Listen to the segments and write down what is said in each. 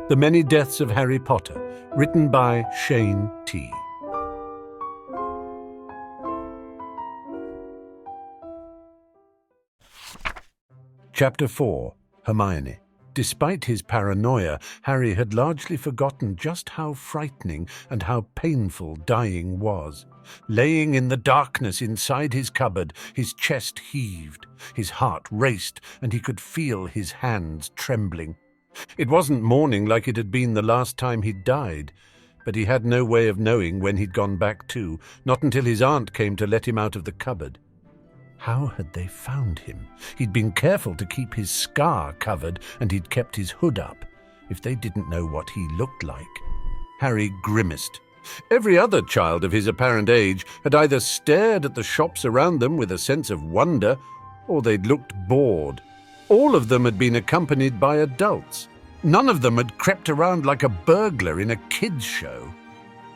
The Many Deaths of Harry Potter, written by ShayneT. Chapter 4. Hermione. Despite his paranoia, Harry had largely forgotten just how frightening and how painful dying was. Laying in the darkness inside his cupboard, his chest heaved, his heart raced, and he could feel his hands trembling. It wasn't morning like it had been the last time he'd died, but he had no way of knowing when he'd gone back to, not until his aunt came to let him out of the cupboard. How had they found him? He'd been careful to keep his scar covered, and he'd kept his hood up. If they didn't know what he looked like. Harry grimaced. Every other child of his apparent age had either stared at the shops around them with a sense of wonder, or they'd looked bored. All of them had been accompanied by adults. None of them had crept around like a burglar in a kids' show.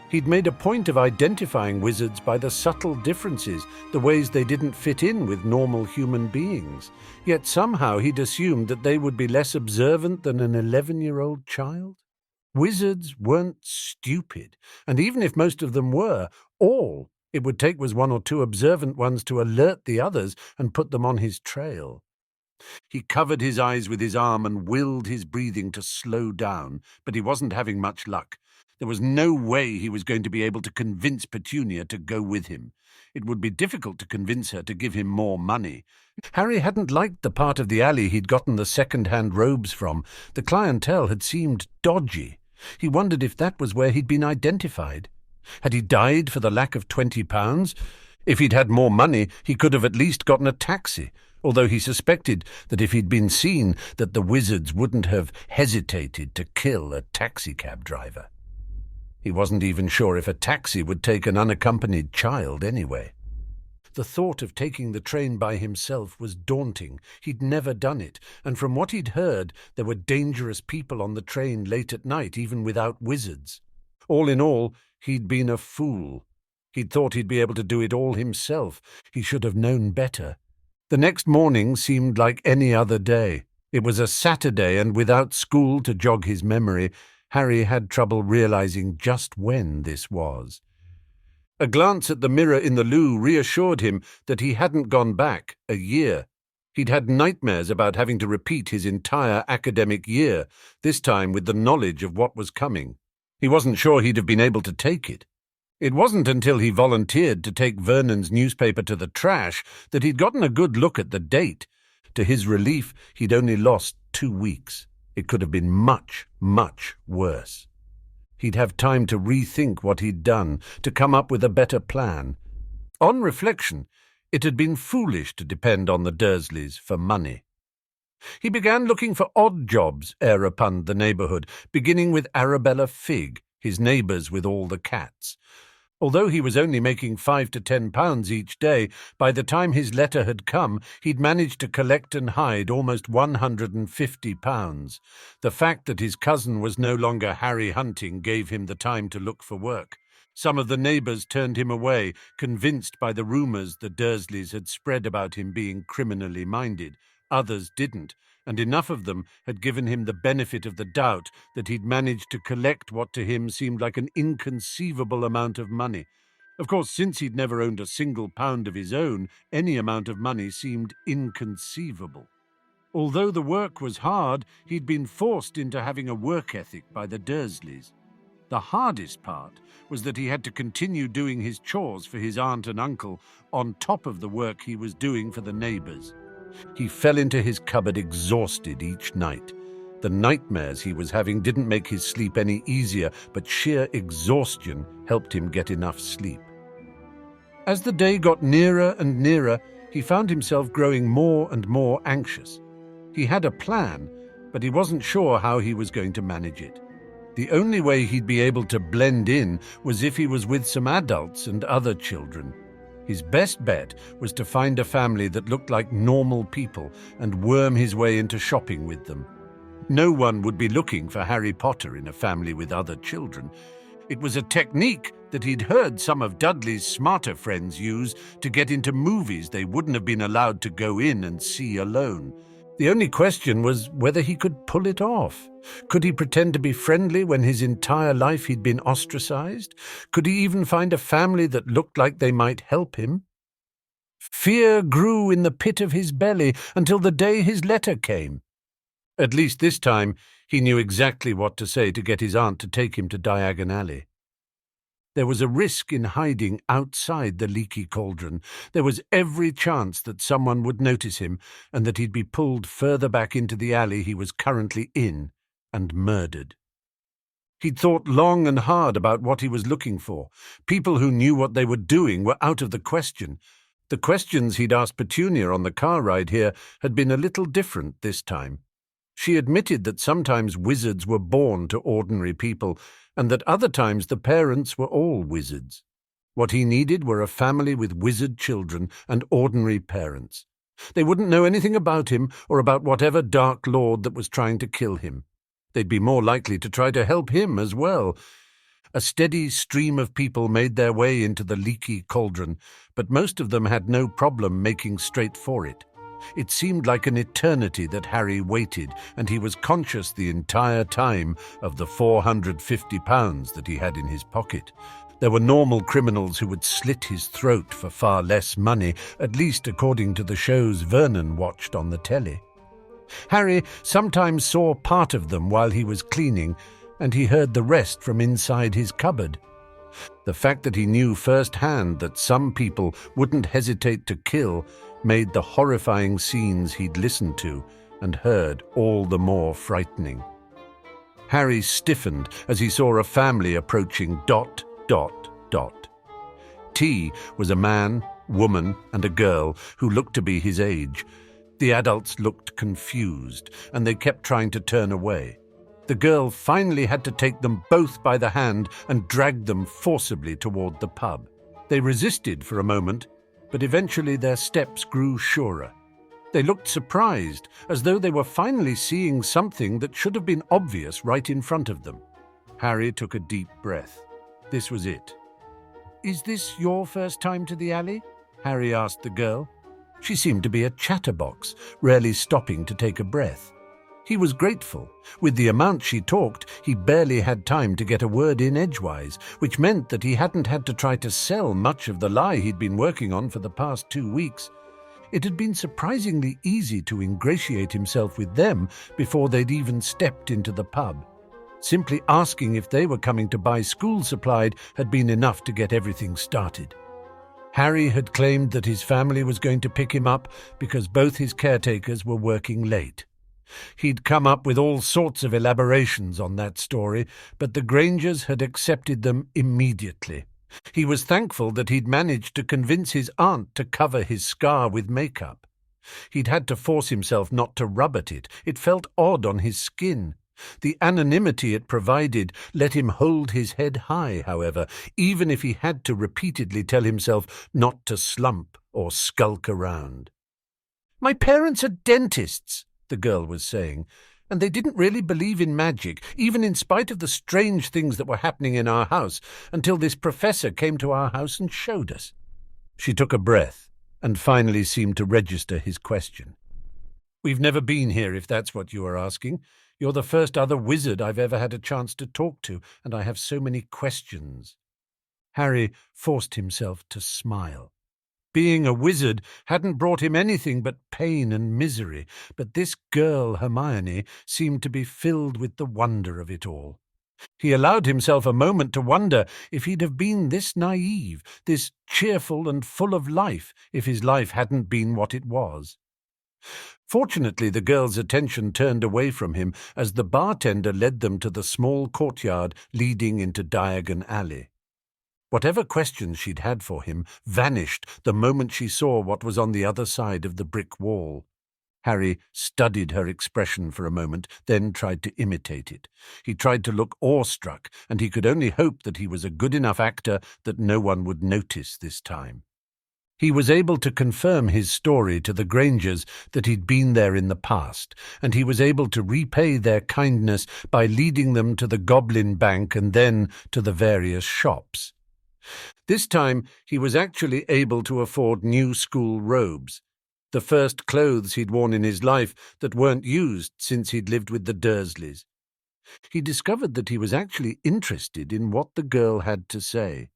He'd made a point of identifying wizards by the subtle differences, the ways they didn't fit in with normal human beings. Yet somehow he'd assumed that they would be less observant than an 11-year-old child. Wizards weren't stupid, and even if most of them were, all it would take was one or two observant ones to alert the others and put them on his trail. He covered his eyes with his arm and willed his breathing to slow down, but he wasn't having much luck. There was no way he was going to be able to convince Petunia to go with him. It would be difficult to convince her to give him more money. Harry hadn't liked the part of the alley he'd gotten the second-hand robes from. The clientele had seemed dodgy. He wondered if that was where he'd been identified. Had he died for the lack of £20? If he'd had more money, he could have at least gotten a taxi, although he suspected that if he'd been seen, that the wizards wouldn't have hesitated to kill a taxicab driver. He wasn't even sure if a taxi would take an unaccompanied child anyway. The thought of taking the train by himself was daunting. He'd never done it, and from what he'd heard, there were dangerous people on the train late at night, even without wizards. All in all, he'd been a fool. He'd thought he'd be able to do it all himself. He should have known better. The next morning seemed like any other day. It was a Saturday, and without school to jog his memory, Harry had trouble realizing just when this was. A glance at the mirror in the loo reassured him that he hadn't gone back a year. He'd had nightmares about having to repeat his entire academic year, this time with the knowledge of what was coming. He wasn't sure he'd have been able to take it. It wasn't until he volunteered to take Vernon's newspaper to the trash that he'd gotten a good look at the date. To his relief, he'd only lost 2 weeks. It could have been much, much worse. He'd have time to rethink what he'd done, to come up with a better plan. On reflection, it had been foolish to depend on the Dursleys for money. He began looking for odd jobs ere upon the neighbourhood, beginning with Arabella Figg, his neighbours with all the cats. Although he was only making £5 to £10 each day, by the time his letter had come, he'd managed to collect and hide almost £150. The fact that his cousin was no longer Harry hunting gave him the time to look for work. Some of the neighbours turned him away, convinced by the rumours the Dursleys had spread about him being criminally minded. Others didn't, and enough of them had given him the benefit of the doubt that he'd managed to collect what to him seemed like an inconceivable amount of money. Of course, since he'd never owned a single pound of his own, any amount of money seemed inconceivable. Although the work was hard, he'd been forced into having a work ethic by the Dursleys. The hardest part was that he had to continue doing his chores for his aunt and uncle on top of the work he was doing for the neighbours. He fell into his cupboard exhausted each night. The nightmares he was having didn't make his sleep any easier, but sheer exhaustion helped him get enough sleep. As the day got nearer and nearer, he found himself growing more and more anxious. He had a plan, but he wasn't sure how he was going to manage it. The only way he'd be able to blend in was if he was with some adults and other children. His best bet was to find a family that looked like normal people and worm his way into shopping with them. No one would be looking for Harry Potter in a family with other children. It was a technique that he'd heard some of Dudley's smarter friends use to get into movies they wouldn't have been allowed to go in and see alone. The only question was whether he could pull it off. Could he pretend to be friendly when his entire life he'd been ostracized? Could he even find a family that looked like they might help him? Fear grew in the pit of his belly until the day his letter came. At least this time, he knew exactly what to say to get his aunt to take him to Diagon Alley. There was a risk in hiding outside the leaky cauldron. There was every chance that someone would notice him and that he'd be pulled further back into the alley he was currently in and murdered. He'd thought long and hard about what he was looking for. People who knew what they were doing were out of the question. The questions he'd asked Petunia on the car ride here had been a little different this time. She admitted that sometimes wizards were born to ordinary people, and that other times the parents were all wizards. What he needed were a family with wizard children and ordinary parents. They wouldn't know anything about him or about whatever dark lord that was trying to kill him. They'd be more likely to try to help him as well. A steady stream of people made their way into the leaky cauldron, but most of them had no problem making straight for it. It seemed like an eternity that Harry waited, and he was conscious the entire time of the £450 that he had in his pocket. There were normal criminals who would slit his throat for far less money, at least according to the shows Vernon watched on the telly. Harry sometimes saw part of them while he was cleaning, and he heard the rest from inside his cupboard. The fact that he knew firsthand that some people wouldn't hesitate to kill made the horrifying scenes he'd listened to and heard all the more frightening. Harry stiffened as he saw a family approaching ... T was a man, woman, and a girl who looked to be his age. The adults looked confused, and they kept trying to turn away. The girl finally had to take them both by the hand and drag them forcibly toward the pub. They resisted for a moment, but eventually their steps grew surer. They looked surprised, as though they were finally seeing something that should have been obvious right in front of them. Harry took a deep breath. This was it. "Is this your first time to the alley?" Harry asked the girl. She seemed to be a chatterbox, rarely stopping to take a breath. He was grateful. With the amount she talked, he barely had time to get a word in edgewise, which meant that he hadn't had to try to sell much of the lie he'd been working on for the past 2 weeks. It had been surprisingly easy to ingratiate himself with them before they'd even stepped into the pub. Simply asking if they were coming to buy school supplies had been enough to get everything started. Harry had claimed that his family was going to pick him up because both his caretakers were working late. He'd come up with all sorts of elaborations on that story, but the Grangers had accepted them immediately. He was thankful that he'd managed to convince his aunt to cover his scar with makeup. He'd had to force himself not to rub at it. It felt odd on his skin. The anonymity it provided let him hold his head high, however, even if he had to repeatedly tell himself not to slump or skulk around. "My parents are dentists," the girl was saying, "and they didn't really believe in magic, even in spite of the strange things that were happening in our house, until this professor came to our house and showed us." She took a breath and finally seemed to register his question. "We've never been here, if that's what you are asking. You're the first other wizard I've ever had a chance to talk to, and I have so many questions." Harry forced himself to smile. Being a wizard hadn't brought him anything but pain and misery, but this girl, Hermione, seemed to be filled with the wonder of it all. He allowed himself a moment to wonder if he'd have been this naive, this cheerful and full of life, if his life hadn't been what it was. Fortunately, the girl's attention turned away from him as the bartender led them to the small courtyard leading into Diagon Alley. Whatever questions she'd had for him vanished the moment she saw what was on the other side of the brick wall. Harry studied her expression for a moment, then tried to imitate it. He tried to look awestruck, and he could only hope that he was a good enough actor that no one would notice this time. He was able to confirm his story to the Grangers that he'd been there in the past, and he was able to repay their kindness by leading them to the Goblin Bank and then to the various shops. This time he was actually able to afford new school robes. the first clothes he'd worn in his life that weren't used since he'd lived with the Dursleys. He discovered that he was actually interested in what the girl had to say.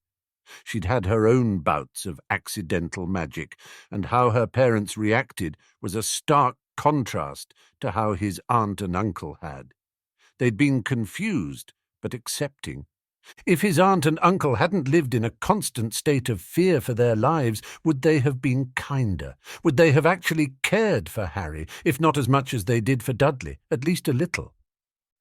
She'd had her own bouts of accidental magic, and how her parents reacted was a stark contrast to how his aunt and uncle had. They'd been confused, but accepting. If his aunt and uncle hadn't lived in a constant state of fear for their lives, would they have been kinder? Would they have actually cared for Harry, if not as much as they did for Dudley, at least a little?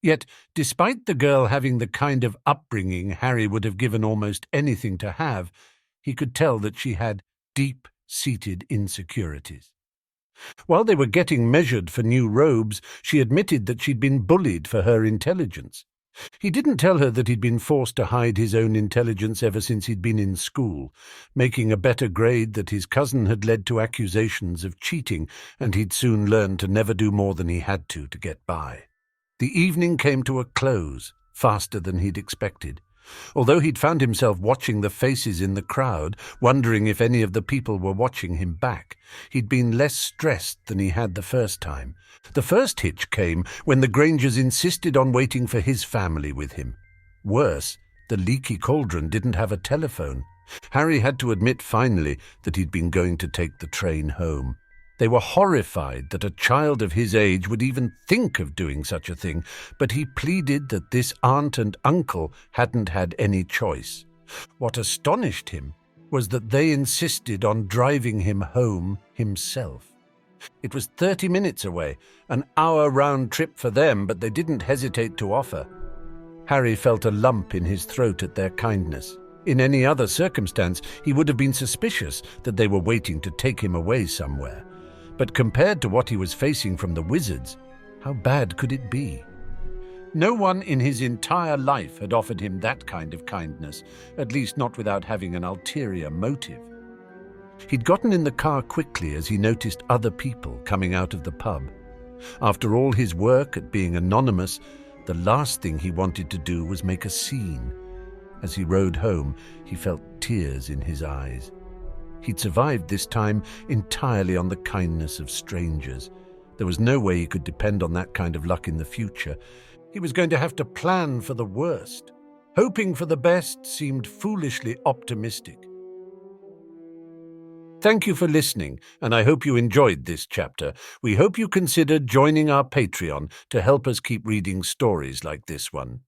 Yet, despite the girl having the kind of upbringing Harry would have given almost anything to have, he could tell that she had deep-seated insecurities. While they were getting measured for new robes, she admitted that she'd been bullied for her intelligence. He didn't tell her that he'd been forced to hide his own intelligence ever since he'd been in school. Making a better grade that his cousin had led to accusations of cheating, and he'd soon learned to never do more than he had to get by. The evening came to a close, faster than he'd expected. Although he'd found himself watching the faces in the crowd, wondering if any of the people were watching him back, he'd been less stressed than he had the first time. The first hitch came when the Grangers insisted on waiting for his family with him. Worse, the leaky cauldron didn't have a telephone. Harry had to admit finally that he'd been going to take the train home. They were horrified that a child of his age would even think of doing such a thing, but he pleaded that this aunt and uncle hadn't had any choice. What astonished him was that they insisted on driving him home himself. It was 30 minutes away, an hour round trip for them, but they didn't hesitate to offer. Harry felt a lump in his throat at their kindness. In any other circumstance, he would have been suspicious that they were waiting to take him away somewhere. But compared to what he was facing from the wizards, how bad could it be? No one in his entire life had offered him that kind of kindness, at least not without having an ulterior motive. He'd gotten in the car quickly as he noticed other people coming out of the pub. After all his work at being anonymous, the last thing he wanted to do was make a scene. As he rode home, he felt tears in his eyes. He'd survived this time entirely on the kindness of strangers. There was no way he could depend on that kind of luck in the future. He was going to have to plan for the worst. Hoping for the best seemed foolishly optimistic. Thank you for listening, and I hope you enjoyed this chapter. We hope you consider joining our Patreon to help us keep reading stories like this one.